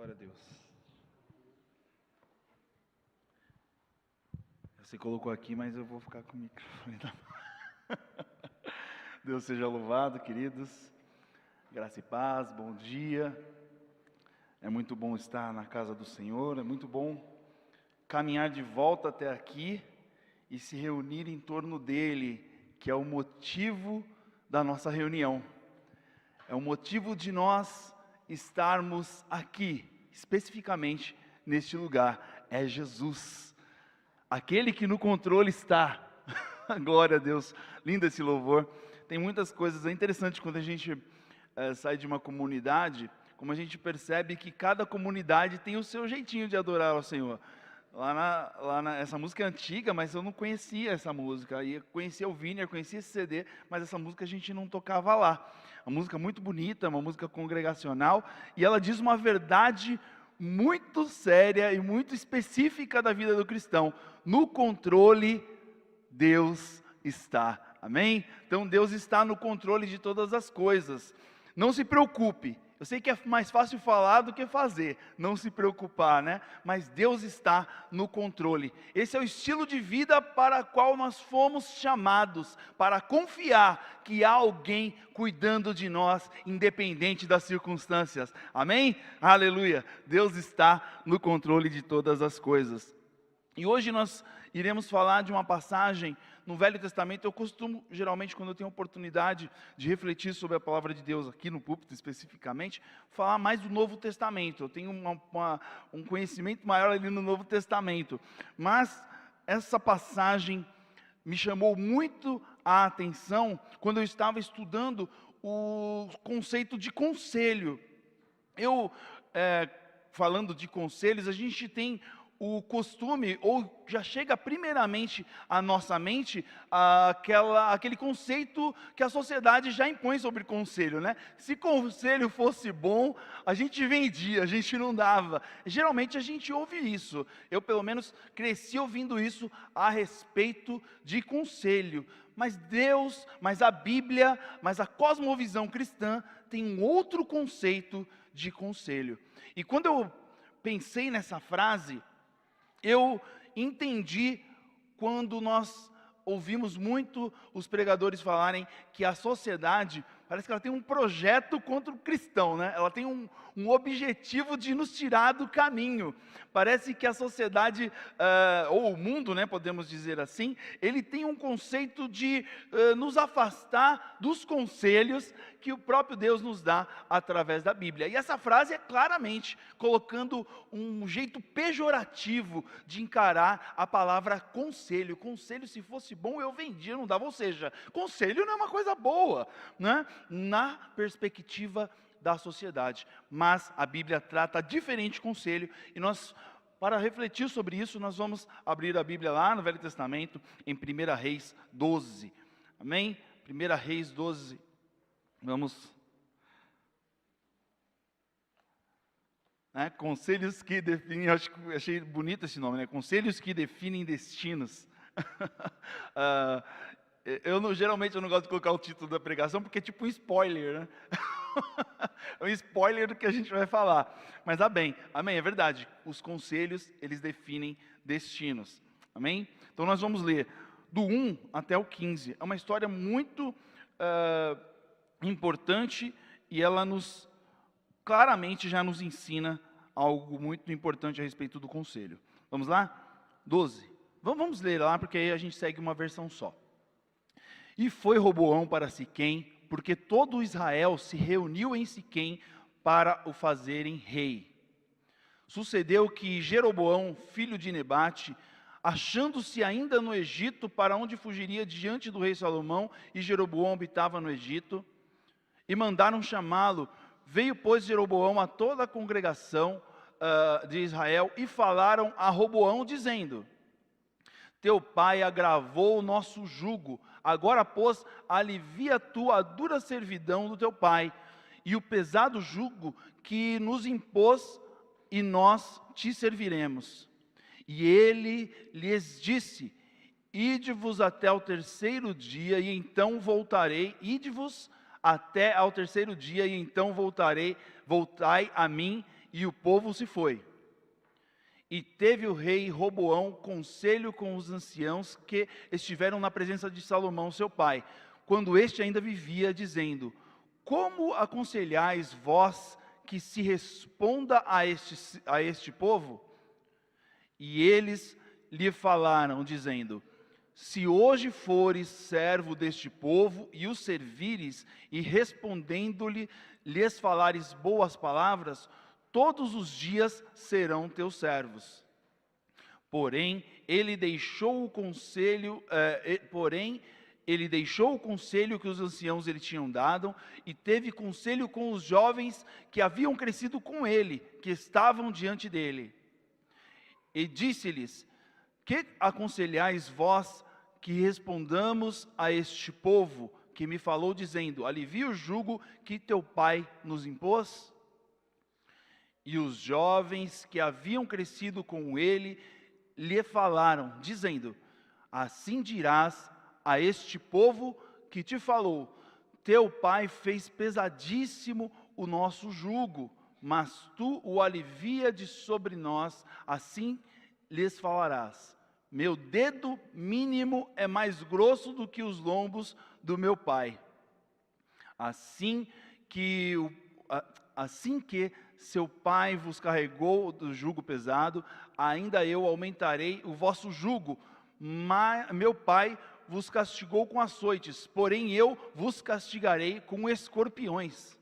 Glória a Deus. Você colocou aqui, mas eu vou ficar com o microfone na mão. Deus seja louvado, queridos. Graça e paz, bom dia. É muito bom estar na casa do Senhor, é muito bom caminhar de volta até aqui e se reunir em torno dele, que é o motivo da nossa reunião. É o motivo de nós estarmos aqui, especificamente neste lugar, é Jesus, aquele que no controle está. Glória a Deus, lindo esse louvor. Tem muitas coisas, é interessante quando a gente sai de uma comunidade, como a gente percebe que cada comunidade tem o seu jeitinho de adorar ao Senhor. Essa música é antiga, mas eu não conhecia essa música, eu conhecia o Viner, conhecia esse CD, mas essa música a gente não tocava lá. Uma música muito bonita, uma música congregacional, e ela diz uma verdade muito séria e muito específica da vida do cristão: no controle Deus está, amém? Então Deus está no controle de todas as coisas. Não se preocupe. Eu sei que é mais fácil falar do que fazer, não se preocupar, né? Mas Deus está no controle. Esse é o estilo de vida para o qual nós fomos chamados, para confiar que há alguém cuidando de nós, independente das circunstâncias. Amém? Aleluia! Deus está no controle de todas as coisas. E hoje nós iremos falar de uma passagem no Velho Testamento. Eu costumo, geralmente, quando eu tenho oportunidade de refletir sobre a palavra de Deus, aqui no púlpito especificamente, falar mais do Novo Testamento. Eu tenho um conhecimento maior ali no Novo Testamento. Mas essa passagem me chamou muito a atenção quando eu estava estudando o conceito de conselho. Falando de conselhos, a gente tem o costume, ou já chega primeiramente à nossa mente, aquele conceito que a sociedade já impõe sobre conselho, né? Se conselho fosse bom, a gente vendia, a gente não dava. Geralmente a gente ouve isso. Eu, pelo menos, cresci ouvindo isso a respeito de conselho. Mas Deus, mas a Bíblia, mas a cosmovisão cristã tem um outro conceito de conselho. E quando eu pensei nessa frase, eu entendi quando nós ouvimos muito os pregadores falarem que a sociedade, parece que ela tem um projeto contra o cristão, né? Ela tem um objetivo de nos tirar do caminho. Parece que a sociedade, ou o mundo, né, podemos dizer assim, ele tem um conceito de nos afastar dos conselhos que o próprio Deus nos dá através da Bíblia. E essa frase é claramente colocando um jeito pejorativo de encarar a palavra conselho. Conselho, se fosse bom, eu vendia, não dava. Ou seja, conselho não é uma coisa boa, né? Na perspectiva da sociedade. Mas a Bíblia trata diferente conselho, e nós, para refletir sobre isso, nós vamos abrir a Bíblia lá no Velho Testamento, em 1 Reis 12. Amém? 1 Reis 12. Vamos. Conselhos que definem, achei bonito esse nome, né? Conselhos que definem destinos. Geralmente eu não gosto de colocar o título da pregação, porque é tipo um spoiler, né? É um spoiler do que a gente vai falar. Mas amém, é verdade. Os conselhos, eles definem destinos. Amém? Então nós vamos ler do 1 até o 15. É uma história muito importante, e ela claramente já nos ensina algo muito importante a respeito do conselho. Vamos lá? 12. Vamos ler lá, porque aí a gente segue uma versão só. E foi Roboão para Siquém, porque todo Israel se reuniu em Siquém para o fazerem rei. Sucedeu que Jeroboão, filho de Nebate, achando-se ainda no Egito, para onde fugiria diante do rei Salomão, e Jeroboão habitava no Egito, e mandaram chamá-lo. Veio, pois, Jeroboão a toda a congregação de Israel, e falaram a Roboão, dizendo: teu pai agravou o nosso jugo, agora, pois, alivia tu a dura servidão do teu pai, e o pesado jugo que nos impôs, e nós te serviremos. E ele lhes disse: ide-vos até ao terceiro dia, e então voltarei. Ide-vos até ao terceiro dia, e então voltarei. Voltai a mim, e o povo se foi. E teve o rei Roboão conselho com os anciãos que estiveram na presença de Salomão, seu pai, quando este ainda vivia, dizendo: como aconselhais vós que se responda a este povo? E eles lhe falaram, dizendo: se hoje fores servo deste povo e os servires, e respondendo-lhe, lhes falares boas palavras, todos os dias serão teus servos. Porém, ele deixou o conselho que os anciãos lhe tinham dado, e teve conselho com os jovens que haviam crescido com ele, que estavam diante dele. E disse-lhes: que aconselhais vós que respondamos a este povo que me falou, dizendo: alivia o jugo que teu pai nos impôs? E os jovens que haviam crescido com ele lhe falaram, dizendo: assim dirás a este povo que te falou: teu pai fez pesadíssimo o nosso jugo, mas tu o alivia de sobre nós. Assim lhes falarás: meu dedo mínimo é mais grosso do que os lombos do meu pai. Assim que seu pai vos carregou do jugo pesado, ainda eu aumentarei o vosso jugo. Meu pai vos castigou com açoites, porém eu vos castigarei com escorpiões.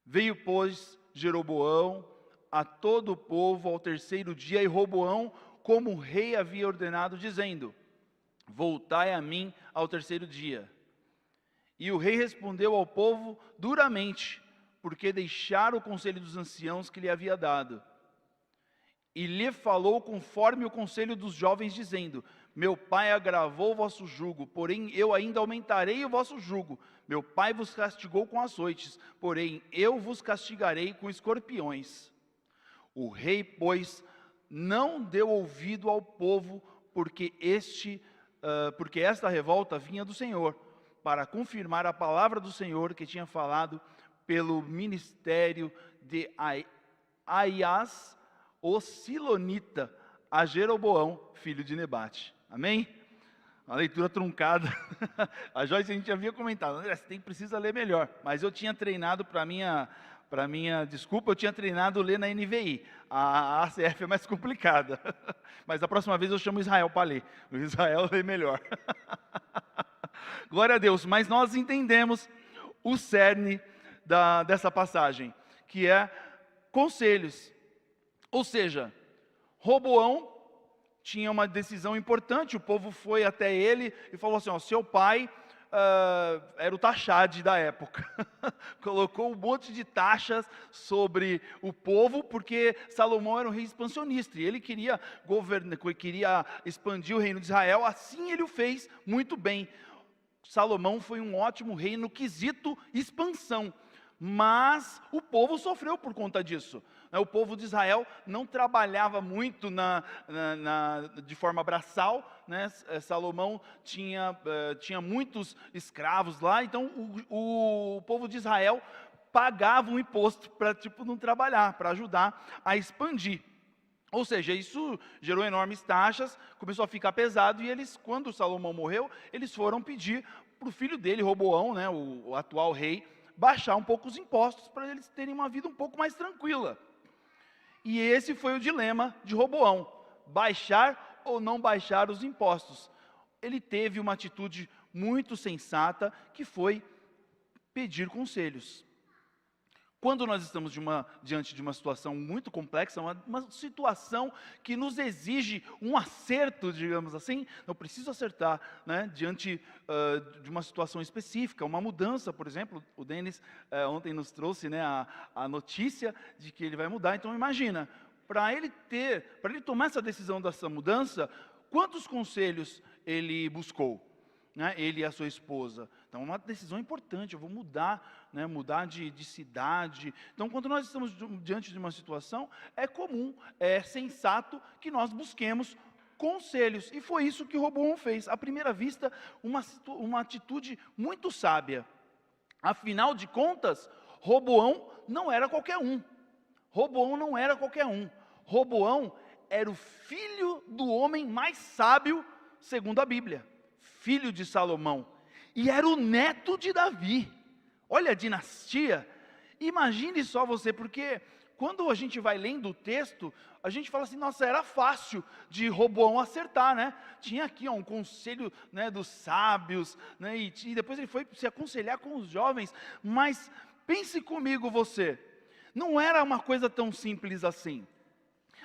Veio, pois, Jeroboão a todo o povo ao terceiro dia, e Roboão, como o rei havia ordenado, dizendo: voltai a mim ao terceiro dia. E o rei respondeu ao povo duramente, porque deixaram o conselho dos anciãos que lhe havia dado. E lhe falou conforme o conselho dos jovens, dizendo: meu pai agravou o vosso jugo, porém eu ainda aumentarei o vosso jugo. Meu pai vos castigou com açoites, porém eu vos castigarei com escorpiões. O rei, pois, não deu ouvido ao povo, porque esta revolta vinha do Senhor, para confirmar a palavra do Senhor que tinha falado pelo ministério de Aias, o Silonita, a Jeroboão, filho de Nebate. Amém? Uma leitura truncada. A Joyce, a gente havia comentado: André, você precisa ler melhor. Mas eu tinha treinado, para minha desculpa, eu tinha treinado ler na NVI. A ACF é mais complicada. Mas da próxima vez eu chamo o Israel para ler. O Israel lê melhor. Glória a Deus. Mas nós entendemos o cerne dessa passagem, que é conselhos. Ou seja, Roboão tinha uma decisão importante. O povo foi até ele e falou assim: seu pai era o taxade da época, colocou um monte de taxas sobre o povo, porque Salomão era um rei expansionista, e ele queria expandir o reino de Israel. Assim ele o fez muito bem. Salomão foi um ótimo rei no quesito expansão, mas o povo sofreu por conta disso. O povo de Israel não trabalhava muito de forma braçal, né? Salomão tinha muitos escravos lá, então o povo de Israel pagava um imposto para não trabalhar, para ajudar a expandir. Ou seja, isso gerou enormes taxas, começou a ficar pesado, e quando Salomão morreu, eles foram pedir para o filho dele, Roboão, né, o atual rei, baixar um pouco os impostos para eles terem uma vida um pouco mais tranquila. E esse foi o dilema de Roboão: baixar ou não baixar os impostos. Ele teve uma atitude muito sensata, que foi pedir conselhos. Quando nós estamos diante de uma situação muito complexa, uma situação que nos exige um acerto, digamos assim, eu preciso acertar, né, diante de uma situação específica, uma mudança, por exemplo. O Denis ontem nos trouxe, né, a notícia de que ele vai mudar. Então imagina, para ele tomar essa decisão dessa mudança, quantos conselhos ele buscou? Né, ele e a sua esposa. Então, é uma decisão importante. Eu vou mudar, né, mudar de cidade. Então, quando nós estamos diante de uma situação, é comum, é sensato que nós busquemos conselhos. E foi isso que Roboão fez. À primeira vista, uma atitude muito sábia. Afinal de contas, Roboão não era qualquer um. Roboão não era qualquer um. Roboão era o filho do homem mais sábio, segundo a Bíblia. Filho de Salomão. E era o neto de Davi. Olha a dinastia. Imagine só você, porque quando a gente vai lendo o texto, a gente fala assim, nossa, era fácil de Roboão acertar, né? Tinha aqui um conselho, né, dos sábios, né, e depois ele foi se aconselhar com os jovens. Mas pense comigo você, não era uma coisa tão simples assim.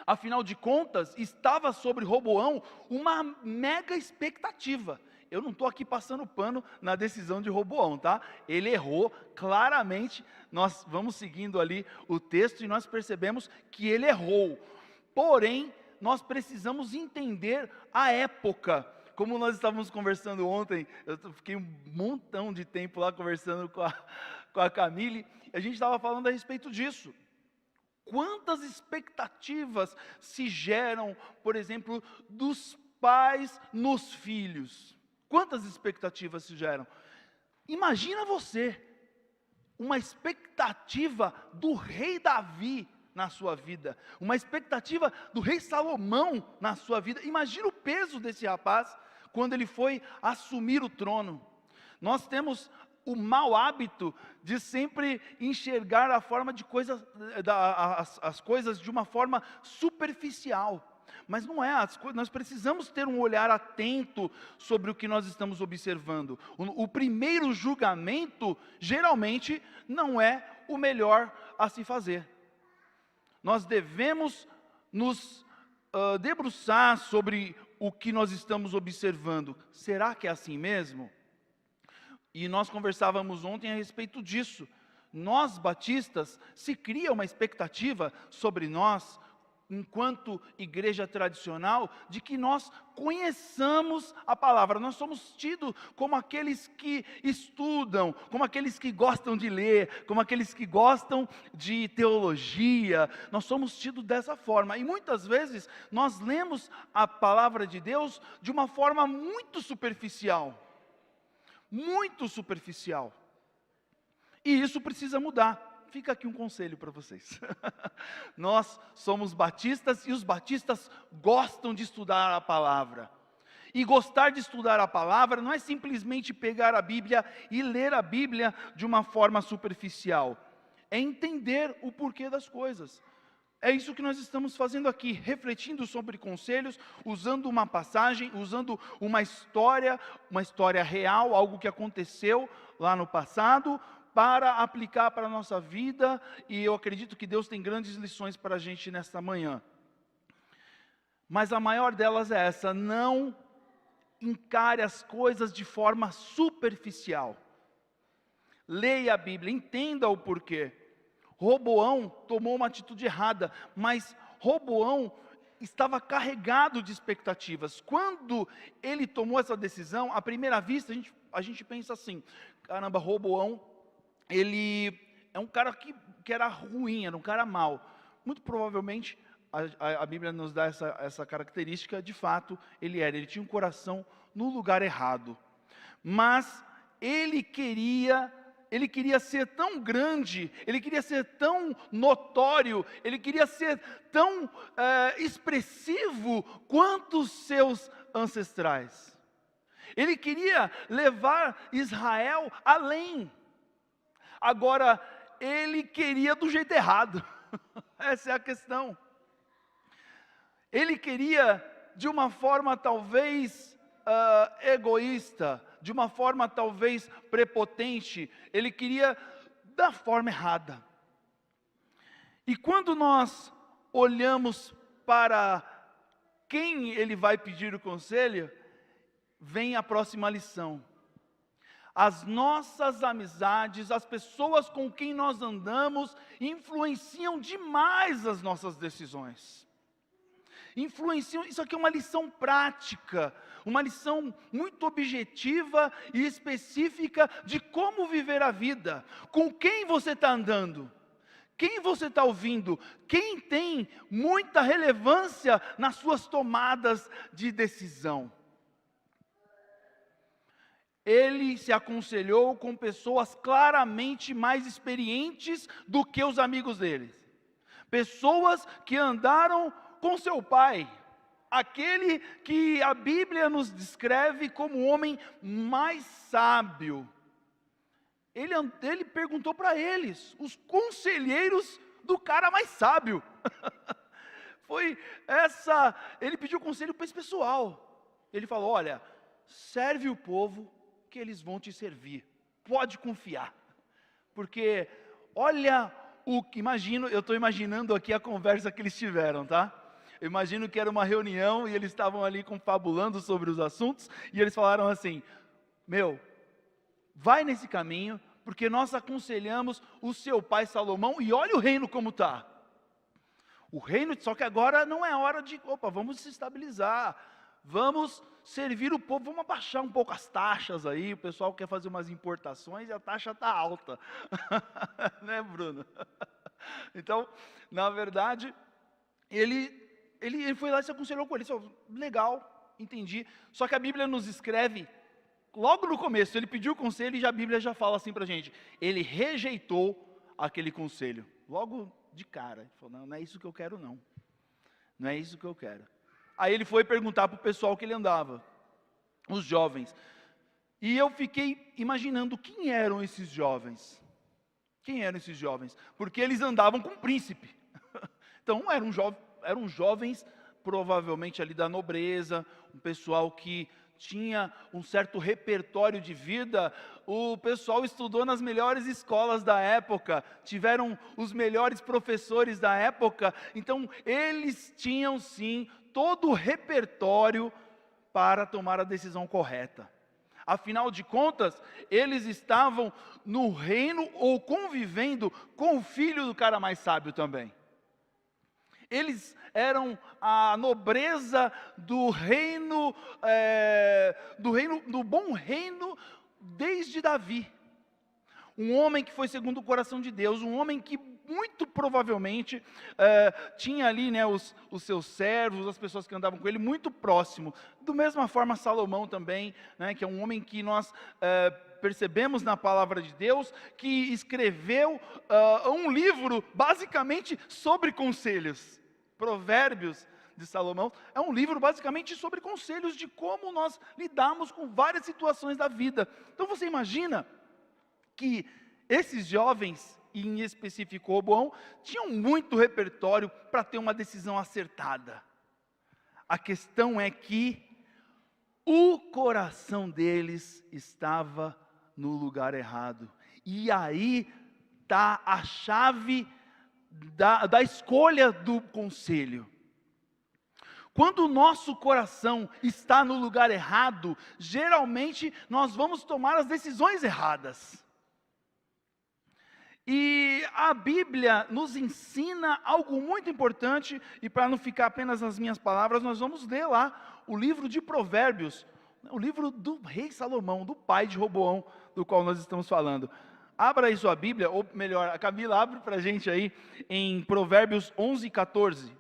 Afinal de contas, estava sobre Roboão uma mega expectativa. Eu não estou aqui passando pano na decisão de Roboão, tá? Ele errou claramente. Nós vamos seguindo ali o texto e nós percebemos que ele errou. Porém, nós precisamos entender a época. Como nós estávamos conversando ontem, eu fiquei um montão de tempo lá conversando com a Camille, e a gente estava falando a respeito disso. Quantas expectativas se geram, por exemplo, dos pais nos filhos? Quantas expectativas se geram? Imagina você, uma expectativa do rei Davi na sua vida, uma expectativa do rei Salomão na sua vida. Imagina o peso desse rapaz quando ele foi assumir o trono. Nós temos o mau hábito de sempre enxergar a forma de coisas, as coisas de uma forma superficial. Mas não é, nós precisamos ter um olhar atento sobre o que nós estamos observando. O primeiro julgamento, geralmente, não é o melhor a se fazer. Nós devemos nos debruçar sobre o que nós estamos observando. Será que é assim mesmo? E nós conversávamos ontem a respeito disso. Nós, batistas, se cria uma expectativa sobre nós, enquanto igreja tradicional, de que nós conheçamos a palavra. Nós somos tidos como aqueles que estudam, como aqueles que gostam de ler, como aqueles que gostam de teologia. Nós somos tidos dessa forma. E muitas vezes nós lemos a palavra de Deus de uma forma muito superficial. Muito superficial. E isso precisa mudar. Fica aqui um conselho para vocês. Nós somos batistas e os batistas gostam de estudar a palavra. E gostar de estudar a palavra não é simplesmente pegar a Bíblia e ler a Bíblia de uma forma superficial. É entender o porquê das coisas. É isso que nós estamos fazendo aqui, refletindo sobre conselhos, usando uma passagem, usando uma história real, algo que aconteceu lá no passado, para aplicar para a nossa vida, e eu acredito que Deus tem grandes lições para a gente nesta manhã. Mas a maior delas é essa: não encare as coisas de forma superficial. Leia a Bíblia, entenda o porquê. Roboão tomou uma atitude errada, mas Roboão estava carregado de expectativas. Quando ele tomou essa decisão, à primeira vista, a gente pensa assim: caramba, Roboão, ele é um cara que era ruim, era um cara mau. Muito provavelmente, a Bíblia nos dá essa característica, de fato, ele tinha um coração no lugar errado. Mas ele queria ser tão grande, ele queria ser tão notório, ele queria ser tão expressivo quanto os seus ancestrais. Ele queria levar Israel além. Agora, ele queria do jeito errado. Essa é a questão. Ele queria de uma forma talvez egoísta, de uma forma talvez prepotente. Ele queria da forma errada. E quando nós olhamos para quem ele vai pedir o conselho, vem a próxima lição. As nossas amizades, as pessoas com quem nós andamos, influenciam demais as nossas decisões. Influenciam, isso aqui é uma lição prática, uma lição muito objetiva e específica de como viver a vida. Com quem você está andando? Quem você está ouvindo? Quem tem muita relevância nas suas tomadas de decisão? Ele se aconselhou com pessoas claramente mais experientes do que os amigos dele. pessoas que andaram com seu pai, aquele que a Bíblia nos descreve como o homem mais sábio. Ele perguntou para eles, os conselheiros do cara mais sábio. Ele pediu conselho para esse pessoal. Ele falou: olha, serve o povo que eles vão te servir, pode confiar, porque olha eu estou imaginando aqui a conversa que eles tiveram, tá? Eu imagino que era uma reunião e eles estavam ali confabulando sobre os assuntos, e eles falaram assim: vai nesse caminho, porque nós aconselhamos o seu pai Salomão, e olha o reino como está. O reino, só que agora não é hora de, vamos se estabilizar, vamos servir o povo, vamos abaixar um pouco as taxas aí, o pessoal quer fazer umas importações e a taxa está alta. Né, Bruno? Então, na verdade, ele foi lá e se aconselhou com ele, falou: legal, entendi. Só que a Bíblia nos escreve, logo no começo, ele pediu conselho e a Bíblia já fala assim para a gente, ele rejeitou aquele conselho, logo de cara. Ele falou: não é isso que eu quero não, não é isso que eu quero. Aí ele foi perguntar para o pessoal que ele andava, os jovens, e eu fiquei imaginando quem eram esses jovens, porque eles andavam com um príncipe, então eram jovens provavelmente ali da nobreza, um pessoal que tinha um certo repertório de vida, o pessoal estudou nas melhores escolas da época, tiveram os melhores professores da época, então eles tinham sim todo o repertório para tomar a decisão correta. Afinal de contas, eles estavam no reino ou convivendo com o filho do cara mais sábio também. Eles eram a nobreza do reino, do bom reino desde Davi. Um homem que foi segundo o coração de Deus, um homem que muito provavelmente tinha ali, né, os seus servos, as pessoas que andavam com ele, muito próximo. Da mesma forma Salomão também, né, que é um homem que nós percebemos na palavra de Deus, que escreveu um livro basicamente sobre conselhos. Provérbios de Salomão é um livro basicamente sobre conselhos de como nós lidamos com várias situações da vida. Então você imagina que esses jovens, e em específico Roboão, tinham muito repertório para ter uma decisão acertada. A questão é que o coração deles estava no lugar errado. E aí está a chave da escolha do conselho. Quando o nosso coração está no lugar errado, geralmente nós vamos tomar as decisões erradas. E a Bíblia nos ensina algo muito importante, e para não ficar apenas nas minhas palavras, nós vamos ler lá o livro de Provérbios, o livro do rei Salomão, do pai de Roboão, do qual nós estamos falando. Abra aí sua Bíblia, ou melhor, a Camila abre para a gente aí em Provérbios 11, 14.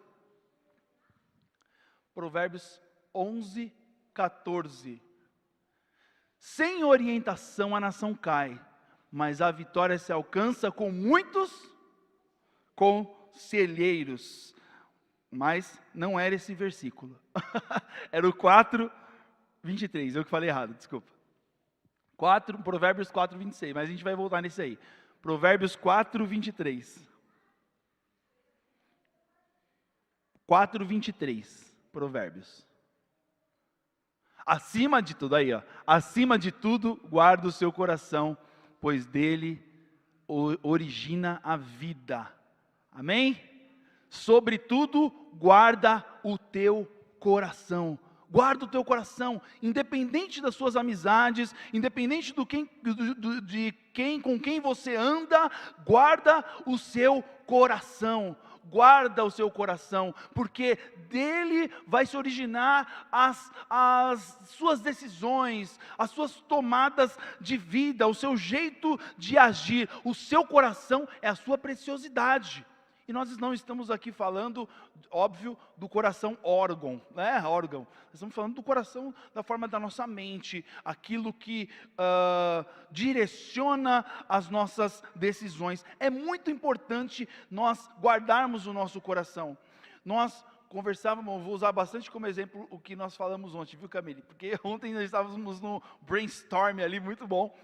Provérbios 11, 14. Sem orientação a nação cai, mas a vitória se alcança com muitos conselheiros. Mas não era esse versículo. Era o 4, 23. Eu que falei errado, desculpa. Provérbios 4, 26. Mas a gente vai voltar nesse aí. Provérbios 4, 23. 4, 23. Provérbios. Acima de tudo, aí ó. Acima de tudo, guarda o seu coração, pois dele origina a vida. Amém? Sobretudo, guarda o teu coração. Guarda o teu coração, independente das suas amizades, independente com quem você anda, guarda o seu coração. Guarda o seu coração, porque dele vai se originar as suas decisões, as suas tomadas de vida, o seu jeito de agir. O seu coração é a sua preciosidade. E nós não estamos aqui falando, óbvio, do coração órgão, né? Órgão. Nós estamos falando do coração, da forma da nossa mente, aquilo que direciona as nossas decisões. É muito importante nós guardarmos o nosso coração. Nós conversávamos, vou usar bastante como exemplo o que nós falamos ontem, viu, Camille? Porque ontem nós estávamos no brainstorm ali, muito bom.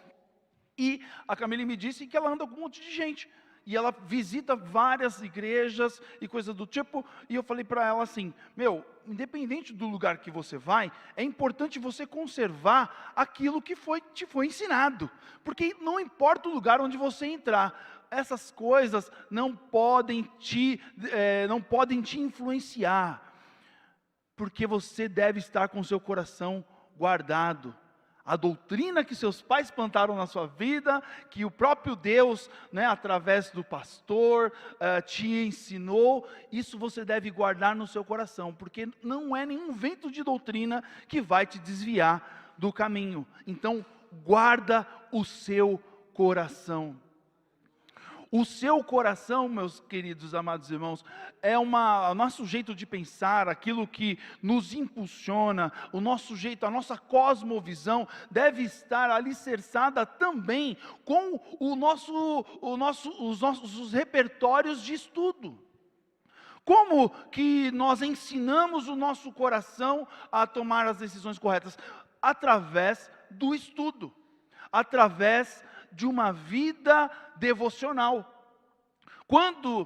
E a Camille me disse que ela anda com um monte de gente. E ela visita várias igrejas e coisas do tipo, e eu falei para ela assim, independente do lugar que você vai, é importante você conservar aquilo que te foi ensinado, porque não importa o lugar onde você entrar, essas coisas não podem te influenciar, porque você deve estar com o seu coração guardado. A doutrina que seus pais plantaram na sua vida, que o próprio Deus, através do pastor, te ensinou, isso você deve guardar no seu coração, porque não é nenhum vento de doutrina que vai te desviar do caminho. Então, guarda o seu coração. O seu coração, meus queridos amados irmãos, é o nosso jeito de pensar, aquilo que nos impulsiona, o nosso jeito, a nossa cosmovisão deve estar alicerçada também com os nossos repertórios de estudo. Como que nós ensinamos o nosso coração a tomar as decisões corretas? Através do estudo, através de uma vida devocional. Quando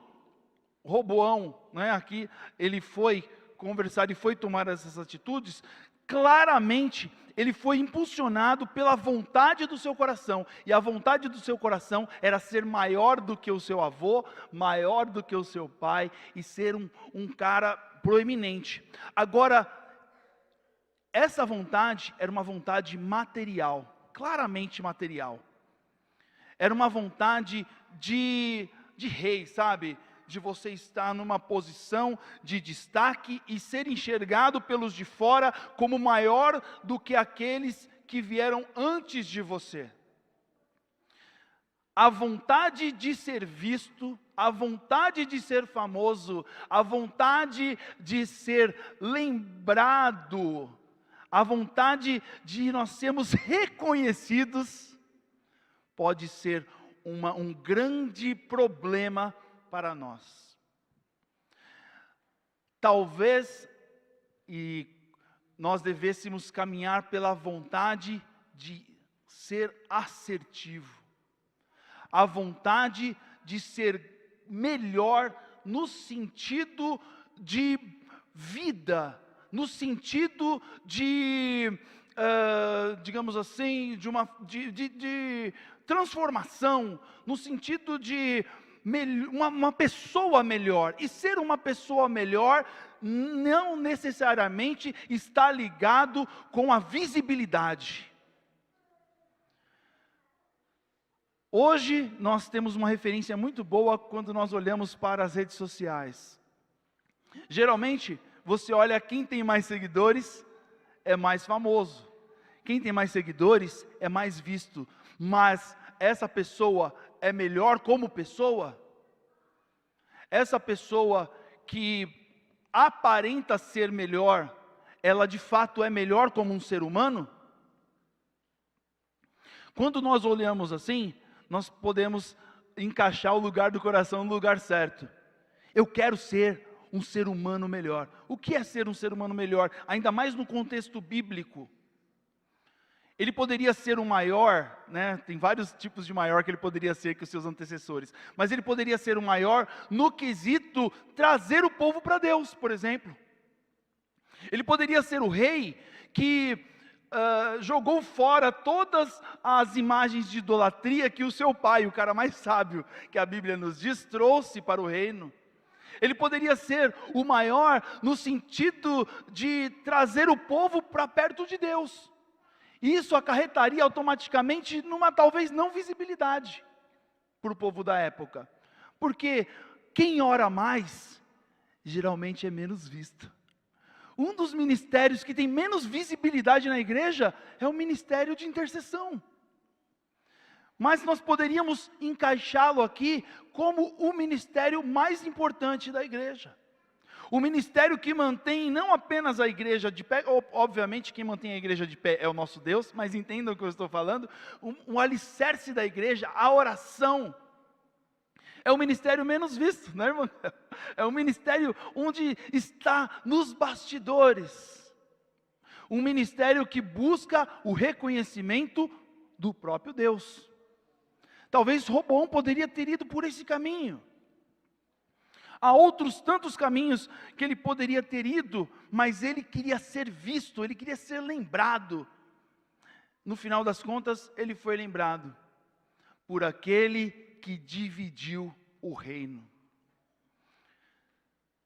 Roboão, aqui, ele foi conversar e foi tomar essas atitudes, claramente ele foi impulsionado pela vontade do seu coração, e a vontade do seu coração era ser maior do que o seu avô, maior do que o seu pai, e ser um cara proeminente. Agora, essa vontade era uma vontade material, claramente material. Era uma vontade de rei, sabe? De você estar numa posição de destaque e ser enxergado pelos de fora como maior do que aqueles que vieram antes de você. A vontade de ser visto, a vontade de ser famoso, a vontade de ser lembrado, a vontade de nós sermos reconhecidos, pode ser um grande problema para nós. Talvez nós devêssemos caminhar pela vontade de ser assertivo, a vontade de ser melhor no sentido de vida, no sentido de digamos assim, de transformação, no sentido de uma pessoa melhor. E ser uma pessoa melhor não necessariamente está ligado com a visibilidade. Hoje nós temos uma referência muito boa quando nós olhamos para as redes sociais. Geralmente, você olha quem tem mais seguidores, é mais famoso. Quem tem mais seguidores é mais visto. Mas essa pessoa é melhor como pessoa? Essa pessoa que aparenta ser melhor, ela de fato é melhor como um ser humano? Quando nós olhamos assim, nós podemos encaixar o lugar do coração no lugar certo. Eu quero ser um ser humano melhor. O que é ser um ser humano melhor? Ainda mais no contexto bíblico. Ele poderia ser um maior, tem vários tipos de maior que ele poderia ser que os seus antecessores, mas ele poderia ser um maior no quesito trazer o povo para Deus, por exemplo. Ele poderia ser o rei que jogou fora todas as imagens de idolatria que o seu pai, o cara mais sábio que a Bíblia nos diz, trouxe para o reino. Ele poderia ser o maior no sentido de trazer o povo para perto de Deus. Isso acarretaria automaticamente numa talvez não visibilidade para o povo da época. Porque quem ora mais, geralmente é menos visto. Um dos ministérios que tem menos visibilidade na igreja é o ministério de intercessão. Mas nós poderíamos encaixá-lo aqui como o ministério mais importante da igreja. O ministério que mantém não apenas a igreja de pé, obviamente quem mantém a igreja de pé é o nosso Deus, mas entendam o que eu estou falando, o alicerce da igreja, a oração, é o ministério menos visto, né, irmão? É o ministério onde está nos bastidores. Um ministério que busca o reconhecimento do próprio Deus. Talvez Roboão poderia ter ido por esse caminho. Há outros tantos caminhos que ele poderia ter ido, mas ele queria ser visto, ele queria ser lembrado. No final das contas, ele foi lembrado por aquele que dividiu o reino.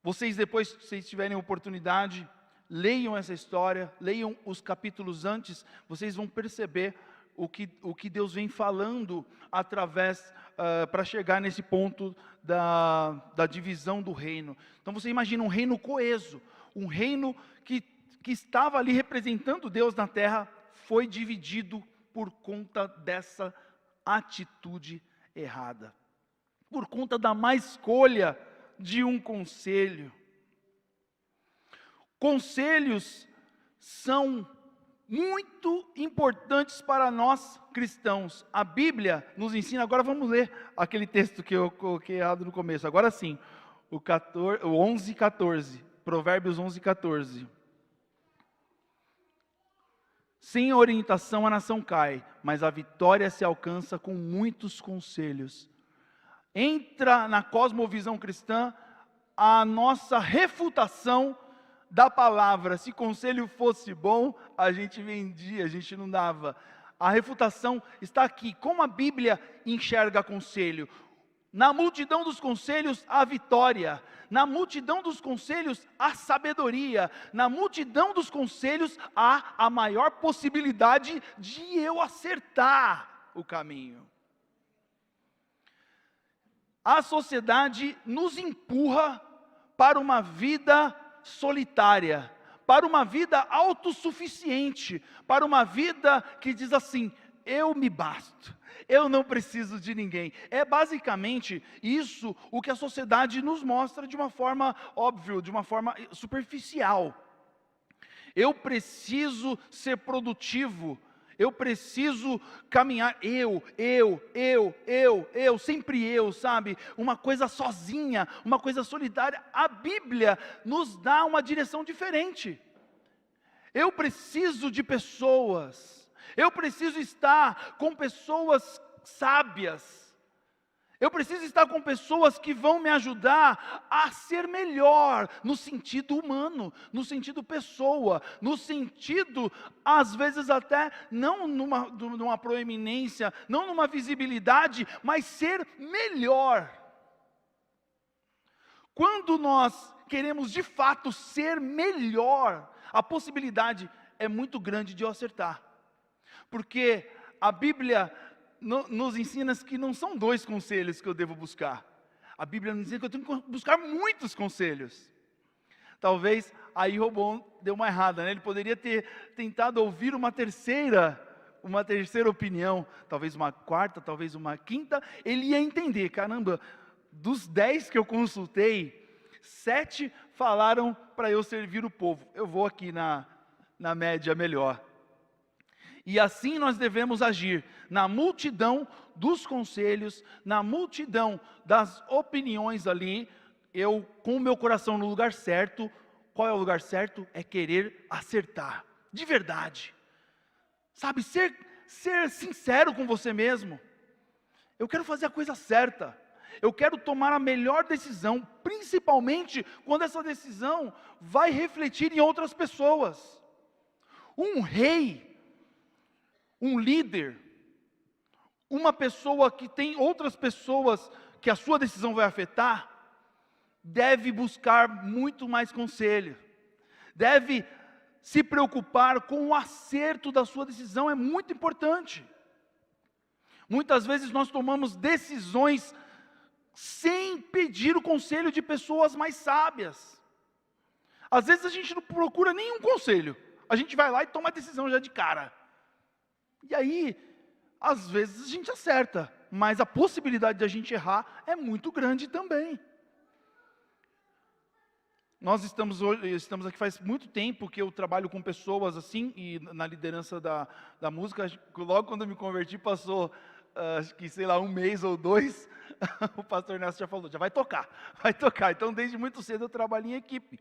Vocês depois, se vocês tiverem oportunidade, leiam essa história, leiam os capítulos antes, vocês vão perceber o que Deus vem falando através, para chegar nesse ponto da divisão do reino. Então você imagina um reino coeso, um reino que estava ali representando Deus na terra, foi dividido por conta dessa atitude errada, por conta da má escolha de um conselho. Conselhos são muito importantes para nós cristãos. A Bíblia nos ensina, agora vamos ler aquele texto que eu coloquei errado no começo, agora sim, o 11:14, Provérbios 11:14. Sem orientação a nação cai, mas a vitória se alcança com muitos conselhos. Entra na cosmovisão cristã a nossa refutação da palavra. Se conselho fosse bom, a gente vendia, a gente não dava. A refutação está aqui. Como a Bíblia enxerga conselho? Na multidão dos conselhos, há vitória. Na multidão dos conselhos, há sabedoria. Na multidão dos conselhos, há a maior possibilidade de eu acertar o caminho. A sociedade nos empurra para uma vida solitária, para uma vida autossuficiente, para uma vida que diz assim: eu me basto, eu não preciso de ninguém. É basicamente isso o que a sociedade nos mostra de uma forma óbvia, de uma forma superficial. Eu preciso ser produtivo, eu preciso caminhar, sempre eu, sabe? Uma coisa sozinha, uma coisa solitária. A Bíblia nos dá uma direção diferente. Eu preciso de pessoas, eu preciso estar com pessoas sábias, eu preciso estar com pessoas que vão me ajudar a ser melhor, no sentido humano, no sentido pessoa, no sentido, às vezes até, não numa proeminência, não numa visibilidade, mas ser melhor. Quando nós queremos de fato ser melhor, a possibilidade é muito grande de eu acertar, porque a Bíblia nos ensina que não são 2 conselhos que eu devo buscar. A Bíblia nos ensina que eu tenho que buscar muitos conselhos. Talvez aí Roboão deu uma errada, né? Ele poderia ter tentado ouvir uma terceira opinião, talvez uma quarta, talvez uma quinta. Ele ia entender, caramba, dos 10 que eu consultei, 7 falaram para eu servir o povo. Eu vou aqui na média melhor. E assim nós devemos agir, na multidão dos conselhos, na multidão das opiniões ali, eu com o meu coração no lugar certo. Qual é o lugar certo? É querer acertar, de verdade, sabe, ser sincero com você mesmo. Eu quero fazer a coisa certa, eu quero tomar a melhor decisão, principalmente quando essa decisão vai refletir em outras pessoas. Um rei, um líder, uma pessoa que tem outras pessoas que a sua decisão vai afetar, deve buscar muito mais conselho, deve se preocupar com o acerto da sua decisão, é muito importante. Muitas vezes nós tomamos decisões sem pedir o conselho de pessoas mais sábias. Às vezes a gente não procura nenhum conselho, a gente vai lá e toma a decisão já de cara. E aí, às vezes a gente acerta, mas a possibilidade de a gente errar é muito grande também. Nós estamos aqui faz muito tempo que eu trabalho com pessoas assim, e na liderança da música. Logo quando eu me converti, passou, acho que, sei lá, 1 mês ou 2, o pastor Nelson já falou, já vai tocar. Então, desde muito cedo eu trabalho em equipe,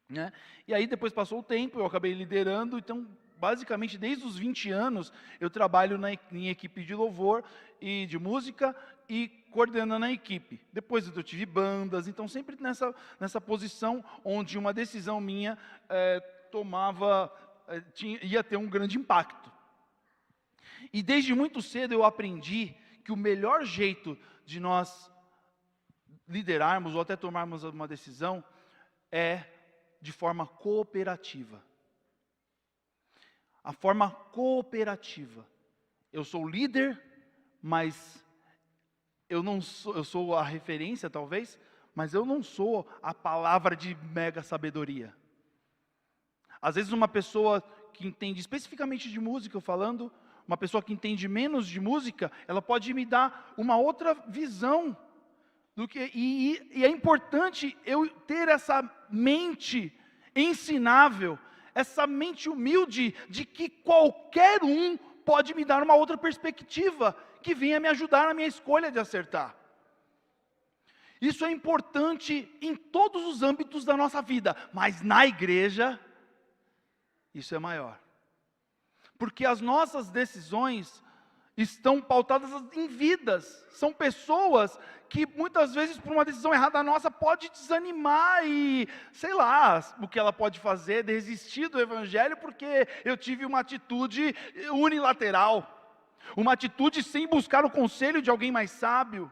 né? E aí depois passou o tempo, eu acabei liderando, então, basicamente, desde os 20 anos, eu trabalho em equipe de louvor e de música, e coordenando a equipe. Depois eu tive bandas, então sempre nessa posição onde uma decisão minha ia ter um grande impacto. E desde muito cedo eu aprendi que o melhor jeito de nós liderarmos ou até tomarmos uma decisão é de forma cooperativa. A forma cooperativa. Eu sou líder, mas eu sou a referência talvez, mas eu não sou a palavra de mega sabedoria. Às vezes uma pessoa que entende especificamente de música, uma pessoa que entende menos de música, ela pode me dar uma outra visão e é importante eu ter essa mente ensinável, essa mente humilde de que qualquer um pode me dar uma outra perspectiva que venha me ajudar na minha escolha de acertar. Isso é importante em todos os âmbitos da nossa vida, mas na igreja, isso é maior. Porque as nossas decisões estão pautadas em vidas. São pessoas que muitas vezes por uma decisão errada nossa pode desanimar e, sei lá, o que ela pode fazer, desistir do evangelho porque eu tive uma atitude unilateral. Uma atitude sem buscar o conselho de alguém mais sábio.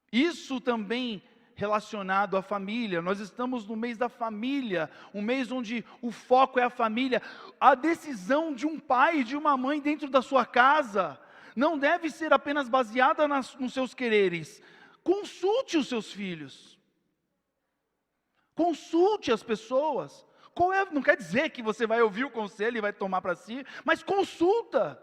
Isso também relacionado à família. Nós estamos no mês da família, um mês onde o foco é a família. A decisão de um pai e de uma mãe dentro da sua casa não deve ser apenas baseada nos seus quereres. Consulte os seus filhos. Consulte as pessoas. Não quer dizer que você vai ouvir o conselho e vai tomar para si, mas consulta.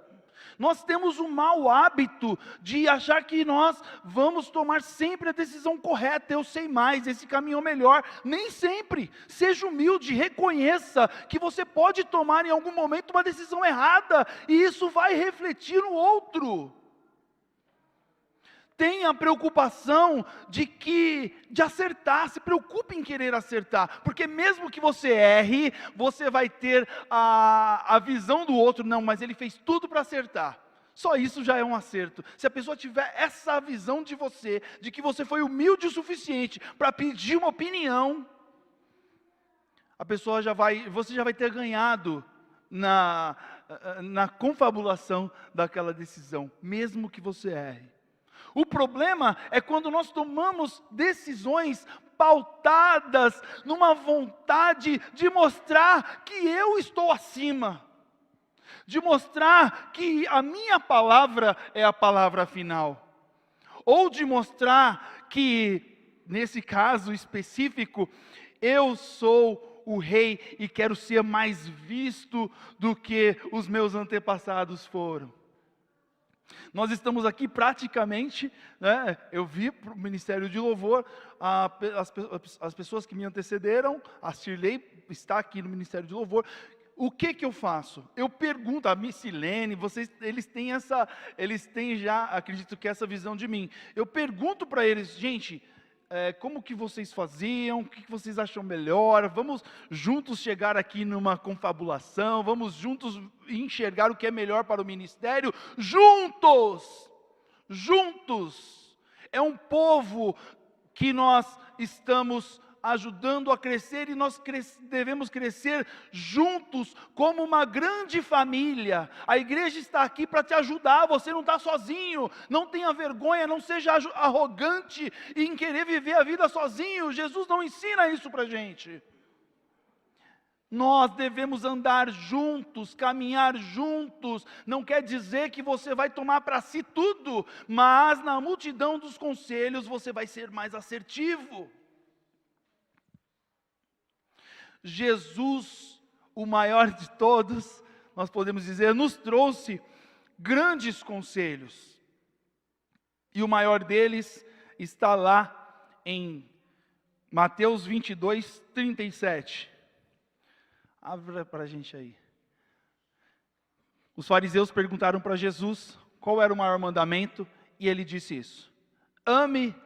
Nós temos o mau hábito de achar que nós vamos tomar sempre a decisão correta. Eu sei mais, esse caminho é o melhor. Nem sempre. Seja humilde, reconheça que você pode tomar em algum momento uma decisão errada, e isso vai refletir no outro. Tenha preocupação de acertar, se preocupe em querer acertar, porque mesmo que você erre, você vai ter a visão do outro, não, mas ele fez tudo para acertar. Só isso já é um acerto. Se a pessoa tiver essa visão de você, de que você foi humilde o suficiente para pedir uma opinião, você já vai ter ganhado na confabulação daquela decisão, mesmo que você erre. O problema é quando nós tomamos decisões pautadas numa vontade de mostrar que eu estou acima, de mostrar que a minha palavra é a palavra final, ou de mostrar que, nesse caso específico, eu sou o rei e quero ser mais visto do que os meus antepassados foram. Nós estamos aqui praticamente, né, eu vi para o Ministério de Louvor, as pessoas que me antecederam, a Shirley está aqui no Ministério de Louvor. O que eu faço? Eu pergunto, a Missilene, eles têm já, acredito que essa visão de mim. Eu pergunto para eles, gente, como que vocês faziam, o que vocês acham melhor, vamos juntos chegar aqui numa confabulação, vamos juntos enxergar o que é melhor para o ministério, juntos, é um povo que nós estamos ajudando a crescer, e nós devemos crescer juntos, como uma grande família. A igreja está aqui para te ajudar, você não está sozinho, não tenha vergonha, não seja arrogante em querer viver a vida sozinho. Jesus não ensina isso para a gente. Nós devemos andar juntos, caminhar juntos. Não quer dizer que você vai tomar para si tudo, mas na multidão dos conselhos você vai ser mais assertivo. Jesus, o maior de todos, nós podemos dizer, nos trouxe grandes conselhos. E o maior deles está lá em Mateus 22, 37. Abra para a gente aí. Os fariseus perguntaram para Jesus qual era o maior mandamento, e ele disse isso: ame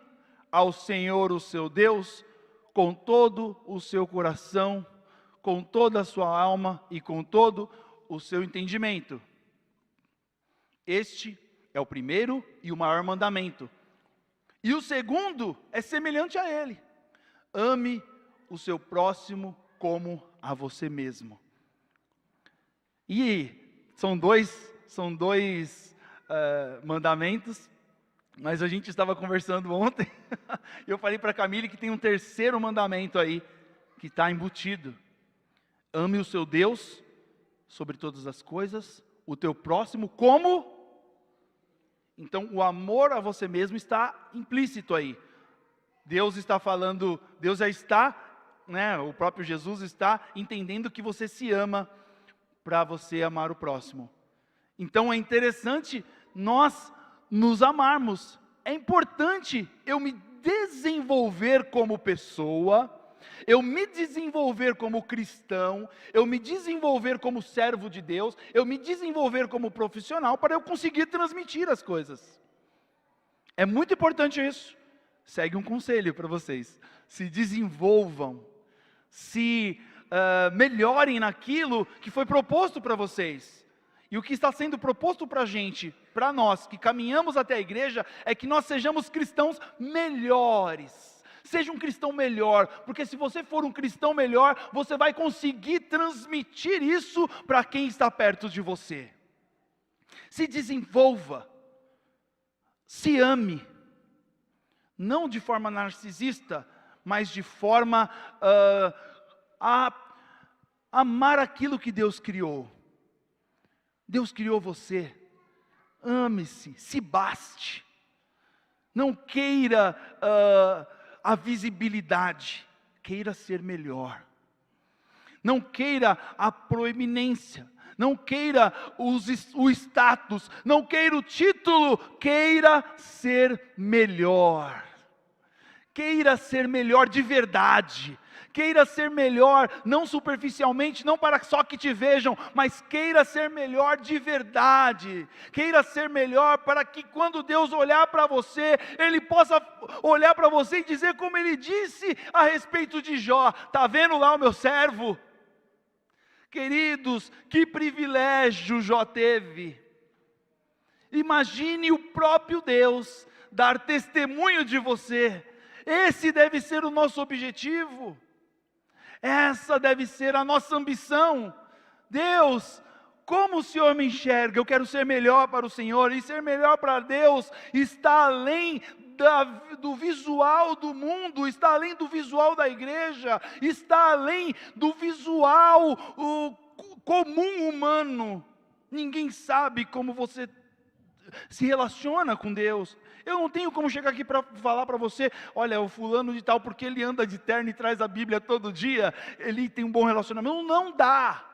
ao Senhor, o seu Deus, com todo o seu coração, com toda a sua alma e com todo o seu entendimento. Este é o primeiro e o maior mandamento. E o segundo é semelhante a ele: ame o seu próximo como a você mesmo. E são dois mandamentos, mas a gente estava conversando ontem, e eu falei para a Camille que tem um terceiro mandamento aí, que está embutido: ame o seu Deus sobre todas as coisas, o teu próximo como... Então o amor a você mesmo está implícito aí. Deus está falando, Deus já está, né, o próprio Jesus está entendendo que você se ama para você amar o próximo. Então é interessante nós nos amarmos. É importante eu me desenvolver como pessoa, eu me desenvolver como cristão, eu me desenvolver como servo de Deus, eu me desenvolver como profissional para eu conseguir transmitir as coisas. É muito importante isso. Segue um conselho para vocês: se desenvolvam, se melhorem naquilo que foi proposto para vocês. E o que está sendo proposto para a gente, para nós que caminhamos até a igreja, é que nós sejamos cristãos melhores. Seja um cristão melhor, porque se você for um cristão melhor, você vai conseguir transmitir isso para quem está perto de você. Se desenvolva, se ame, não de forma narcisista, mas de forma a amar aquilo que Deus criou. Deus criou você, ame-se, se baste, não queira a visibilidade, queira ser melhor, não queira a proeminência, não queira o status, não queira o título, queira ser melhor de verdade. Queira ser melhor, não superficialmente, não para só que te vejam, mas queira ser melhor de verdade. Queira ser melhor para que quando Deus olhar para você, Ele possa olhar para você e dizer como Ele disse a respeito de Jó: está vendo lá o meu servo? Queridos, que privilégio Jó teve. Imagine o próprio Deus dar testemunho de você. Esse deve ser o nosso objetivo. Essa deve ser a nossa ambição. Deus, como o Senhor me enxerga? Eu quero ser melhor para o Senhor, e ser melhor para Deus está além do visual do mundo, está além do visual da igreja, está além do visual comum humano. Ninguém sabe como você se relaciona com Deus. Eu não tenho como chegar aqui para falar para você: olha, o fulano de tal, porque ele anda de terno e traz a Bíblia todo dia, ele tem um bom relacionamento. Não dá.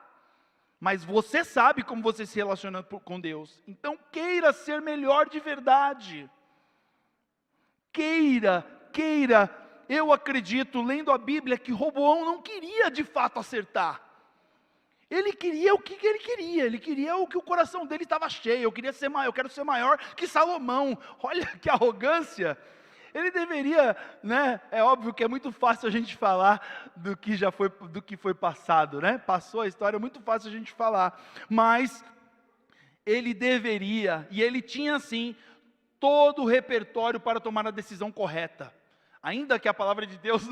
Mas você sabe como você se relaciona com Deus. Então queira ser melhor de verdade. Queira. Eu acredito, lendo a Bíblia, que Roboão não queria de fato acertar. Ele queria o que ele queria. Ele queria o que o coração dele estava cheio. Eu quero ser maior que Salomão. Olha que arrogância. Ele deveria, né? É óbvio que é muito fácil a gente falar do que foi passado, né? Passou a história, é muito fácil a gente falar. Mas ele deveria, e ele tinha sim todo o repertório para tomar a decisão correta. Ainda que a palavra de Deus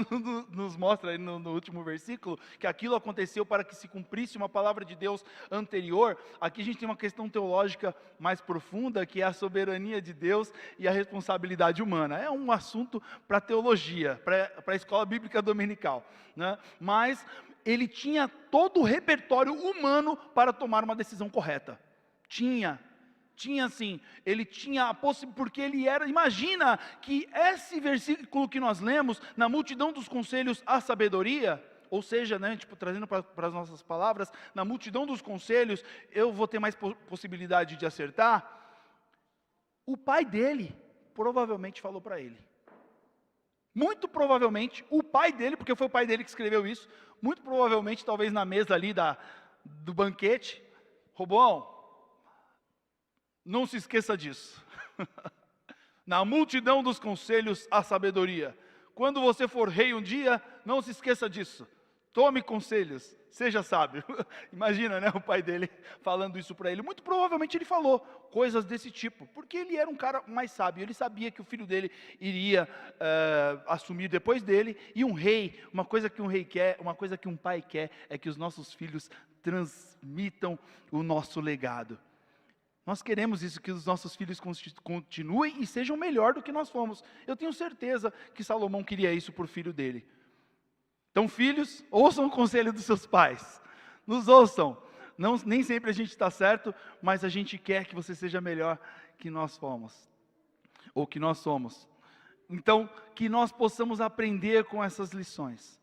nos mostra aí no último versículo, que aquilo aconteceu para que se cumprisse uma palavra de Deus anterior, aqui a gente tem uma questão teológica mais profunda, que é a soberania de Deus e a responsabilidade humana. É um assunto para teologia, para a escola bíblica dominical, né? Mas ele tinha todo o repertório humano para tomar uma decisão correta. Tinha sim, ele tinha a possibilidade, porque ele era, imagina que esse versículo que nós lemos, na multidão dos conselhos, a sabedoria, ou seja, né, tipo, trazendo para as nossas palavras, na multidão dos conselhos, eu vou ter mais possibilidade de acertar. O pai dele provavelmente falou para ele. Muito provavelmente, o pai dele, porque foi o pai dele que escreveu isso, muito provavelmente, talvez na mesa ali do banquete, Roboão, não se esqueça disso. Na multidão dos conselhos, a sabedoria. Quando você for rei um dia, não se esqueça disso. Tome conselhos, seja sábio. Imagina, né, o pai dele falando isso para ele. Muito provavelmente ele falou coisas desse tipo, porque ele era um cara mais sábio. Ele sabia que o filho dele iria assumir depois dele. E um rei, uma coisa que um rei quer, uma coisa que um pai quer, é que os nossos filhos transmitam o nosso legado. Nós queremos isso, que os nossos filhos continuem e sejam melhor do que nós fomos. Eu tenho certeza que Salomão queria isso por filho dele. Então, filhos, ouçam o conselho dos seus pais. Nos ouçam. Nem sempre a gente está certo, mas a gente quer que você seja melhor que nós fomos. Ou que nós somos. Então, que nós possamos aprender com essas lições.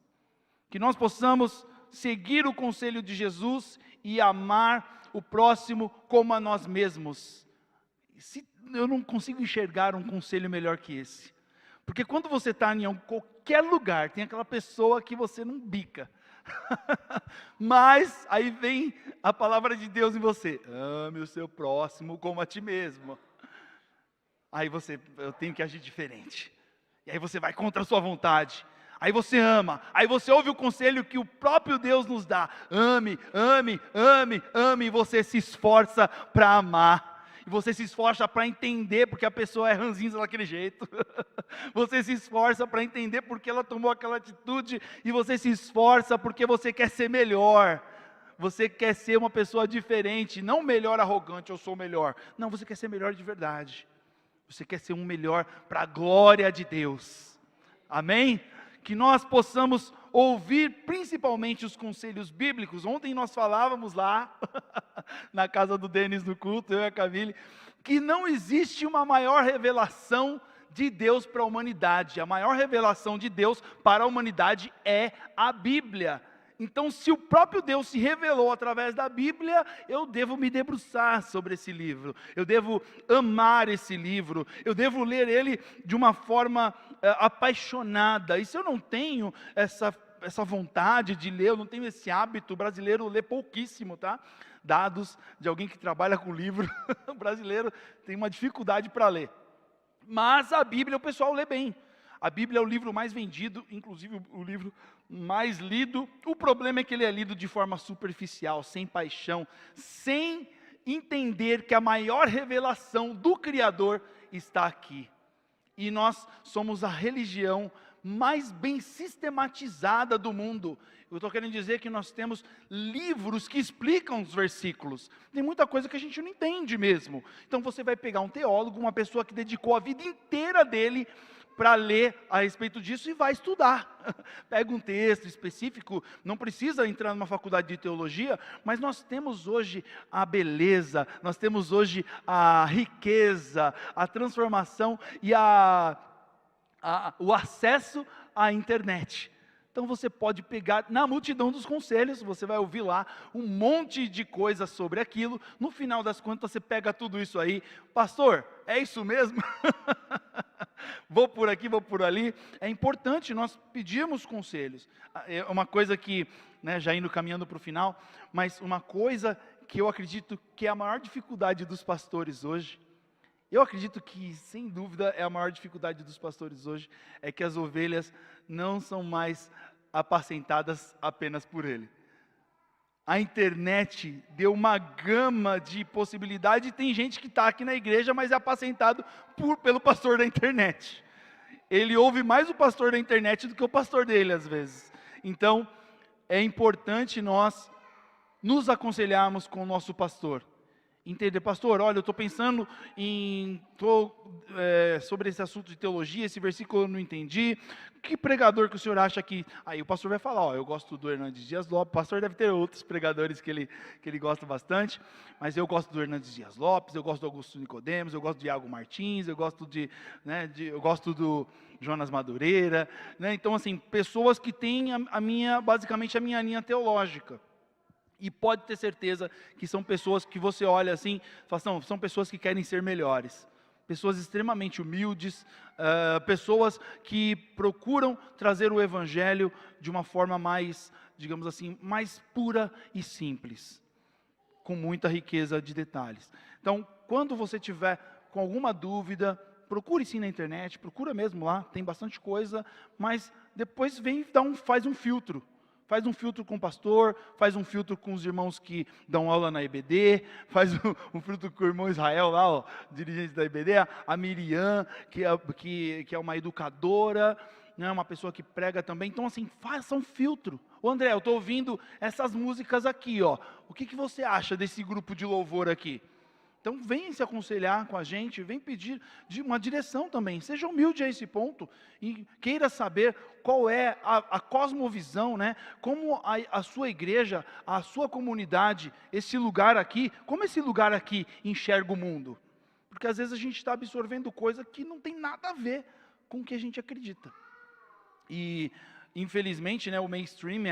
Que nós possamos seguir o conselho de Jesus e amar o próximo como a nós mesmos. Eu não consigo enxergar um conselho melhor que esse. Porque quando você está em qualquer lugar, tem aquela pessoa que você não bica. Mas aí vem a palavra de Deus em você. Ame o seu próximo como a ti mesmo. Aí eu tenho que agir diferente. E aí você vai contra a sua vontade. Aí você ama, aí você ouve o conselho que o próprio Deus nos dá. Ame, ame, ame, ame, e você se esforça para amar. E você se esforça para entender porque a pessoa é ranzinza daquele jeito. Você se esforça para entender porque ela tomou aquela atitude. E você se esforça porque você quer ser melhor. Você quer ser uma pessoa diferente, não melhor arrogante, eu sou melhor. Não, você quer ser melhor de verdade. Você quer ser um melhor para a glória de Deus. Amém? Que nós possamos ouvir principalmente os conselhos bíblicos. Ontem nós falávamos lá, na casa do Denis no culto, eu e a Camille, que não existe uma maior revelação de Deus para a humanidade. A maior revelação de Deus para a humanidade é a Bíblia. Então, se o próprio Deus se revelou através da Bíblia, eu devo me debruçar sobre esse livro, eu devo amar esse livro, eu devo ler ele de uma forma apaixonada. E se eu não tenho essa vontade de ler, eu não tenho esse hábito, o brasileiro lê pouquíssimo, tá? Dados de alguém que trabalha com livro, o brasileiro tem uma dificuldade para ler. Mas a Bíblia o pessoal lê bem. A Bíblia é o livro mais vendido, inclusive o livro mais lido. O problema é que ele é lido de forma superficial, sem paixão, sem entender que a maior revelação do Criador está aqui. E nós somos a religião mais bem sistematizada do mundo. Eu estou querendo dizer que nós temos livros que explicam os versículos. Tem muita coisa que a gente não entende mesmo. Então você vai pegar um teólogo, uma pessoa que dedicou a vida inteira dele para ler a respeito disso e vai estudar. Pega um texto específico, não precisa entrar numa faculdade de teologia, mas nós temos hoje a beleza, nós temos hoje a riqueza, a transformação e o acesso à internet. Então você pode pegar na multidão dos conselhos, você vai ouvir lá um monte de coisas sobre aquilo. No final das contas você pega tudo isso aí. Pastor, é isso mesmo? Vou por aqui, vou por ali. É importante nós pedirmos conselhos. É uma coisa que, né, já indo caminhando para o final, mas uma coisa que eu acredito que é a maior dificuldade dos pastores hoje, eu acredito que, sem dúvida, é a maior dificuldade dos pastores hoje, é que as ovelhas não são mais apacentadas apenas por ele. A internet deu uma gama de possibilidades, e tem gente que está aqui na igreja, mas é apacentado pelo pastor da internet. Ele ouve mais o pastor da internet do que o pastor dele, às vezes. Então, é importante nós nos aconselharmos com o nosso pastor. entender, pastor, olha, eu estou pensando sobre esse assunto de teologia, esse versículo eu não entendi, que pregador que o senhor acha que... Aí o pastor vai falar, ó, eu gosto do Hernandes Dias Lopes, o pastor deve ter outros pregadores que ele gosta bastante, mas eu gosto do Hernandes Dias Lopes, eu gosto do Augusto Nicodemos, eu gosto do Iago Martins, eu gosto eu gosto do Jonas Madureira, né? Então assim, pessoas que têm basicamente a minha linha teológica. E pode ter certeza que são pessoas que você olha assim, fala assim, são pessoas que querem ser melhores, pessoas extremamente humildes, pessoas que procuram trazer o Evangelho de uma forma mais, digamos assim, mais pura e simples, com muita riqueza de detalhes. Então, quando você tiver com alguma dúvida, procure sim na internet, procura mesmo lá, tem bastante coisa, mas depois faz um filtro. Faz um filtro com o pastor, faz um filtro com os irmãos que dão aula na IBD, faz um filtro com o irmão Israel lá, ó, dirigente da IBD, a Miriam, que é uma educadora, né, uma pessoa que prega também. Então assim, faça um filtro. Ô André, eu estou ouvindo essas músicas aqui, ó. O que você acha desse grupo de louvor aqui? Então vem se aconselhar com a gente, vem pedir uma direção também, seja humilde a esse ponto, e queira saber qual é a cosmovisão, né? Como a sua igreja, a sua comunidade, esse lugar aqui, como esse lugar aqui enxerga o mundo. Porque às vezes a gente está absorvendo coisa que não tem nada a ver com o que a gente acredita. E infelizmente, né, o mainstream,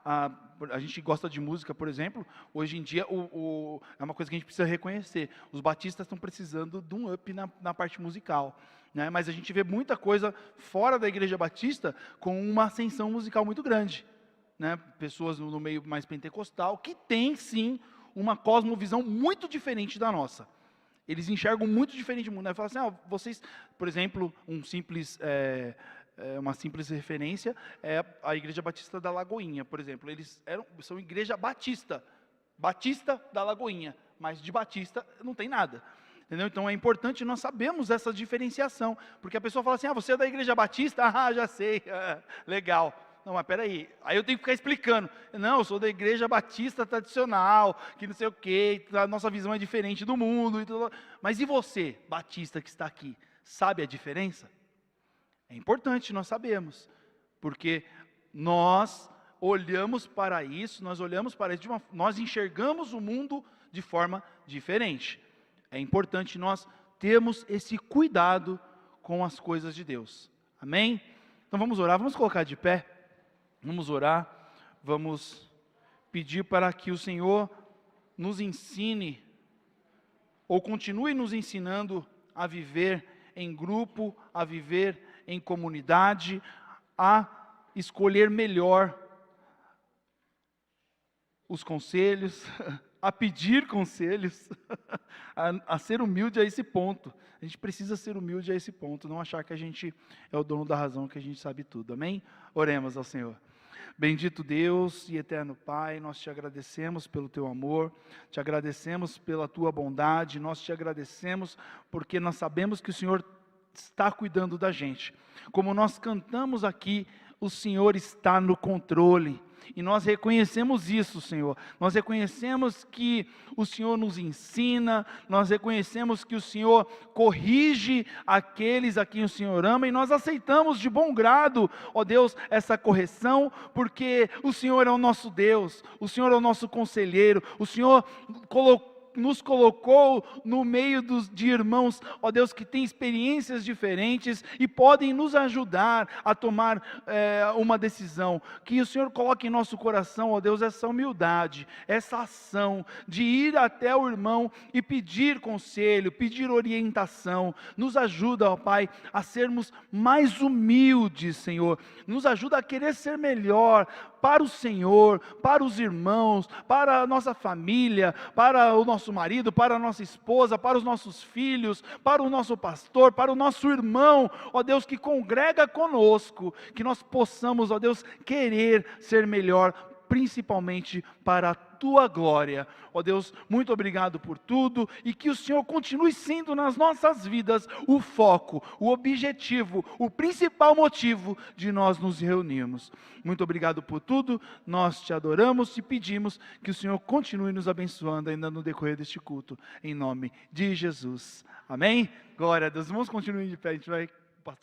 a gente gosta de música, por exemplo, hoje em dia é uma coisa que a gente precisa reconhecer, os batistas estão precisando de um up na parte musical, né, mas a gente vê muita coisa fora da igreja batista com uma ascensão musical muito grande, né, pessoas no meio mais pentecostal, que tem sim uma cosmovisão muito diferente da nossa. Eles enxergam muito diferente o mundo, né? Falam assim, vocês, por exemplo, uma simples referência é a Igreja Batista da Lagoinha, por exemplo. Eles são Igreja Batista da Lagoinha, mas de Batista não tem nada. Entendeu? Então é importante nós sabermos essa diferenciação, porque a pessoa fala assim, você é da Igreja Batista? Já sei, legal. Não, mas peraí, aí eu tenho que ficar explicando. Não, eu sou da Igreja Batista tradicional, que não sei o quê, a nossa visão é diferente do mundo. E tudo. Mas e você, Batista que está aqui, sabe a diferença? É importante nós sabermos, porque nós olhamos para isso, nós enxergamos o mundo de forma diferente. É importante nós termos esse cuidado com as coisas de Deus. Amém? Então vamos orar, vamos colocar de pé, vamos orar, vamos pedir para que o Senhor nos ensine, ou continue nos ensinando a viver em grupo, a viver em comunidade, a escolher melhor os conselhos, a pedir conselhos, a ser humilde a esse ponto. A gente precisa ser humilde a esse ponto, não achar que a gente é o dono da razão, que a gente sabe tudo. Amém? Oremos ao Senhor. Bendito Deus e eterno Pai, nós te agradecemos pelo teu amor, te agradecemos pela tua bondade, nós te agradecemos porque nós sabemos que o Senhor está cuidando da gente. Como nós cantamos aqui, o Senhor está no controle. E nós reconhecemos isso, Senhor. Nós reconhecemos que o Senhor nos ensina, nós reconhecemos que o Senhor corrige aqueles a quem o Senhor ama, e nós aceitamos de bom grado, ó Deus, essa correção, porque o Senhor é o nosso Deus, o Senhor é o nosso conselheiro, o Senhor nos colocou no meio de irmãos, ó Deus, que têm experiências diferentes e podem nos ajudar a tomar uma decisão. Que o Senhor coloque em nosso coração, ó Deus, essa humildade, essa ação de ir até o irmão e pedir conselho, pedir orientação. Nos ajuda, ó Pai, a sermos mais humildes, Senhor. Nos ajuda a querer ser melhor para o Senhor, para os irmãos, para a nossa família, para o nosso marido, para a nossa esposa, para os nossos filhos, para o nosso pastor, para o nosso irmão, ó Deus, que congrega conosco, que nós possamos, ó Deus, querer ser melhor principalmente para a Tua glória. Ó Deus, muito obrigado por tudo, e que o Senhor continue sendo nas nossas vidas o foco, o objetivo, o principal motivo de nós nos reunirmos. Muito obrigado por tudo, nós te adoramos e pedimos que o Senhor continue nos abençoando ainda no decorrer deste culto, em nome de Jesus. Amém? Glória a Deus. Irmãos, continuem de pé, a gente vai, pastor.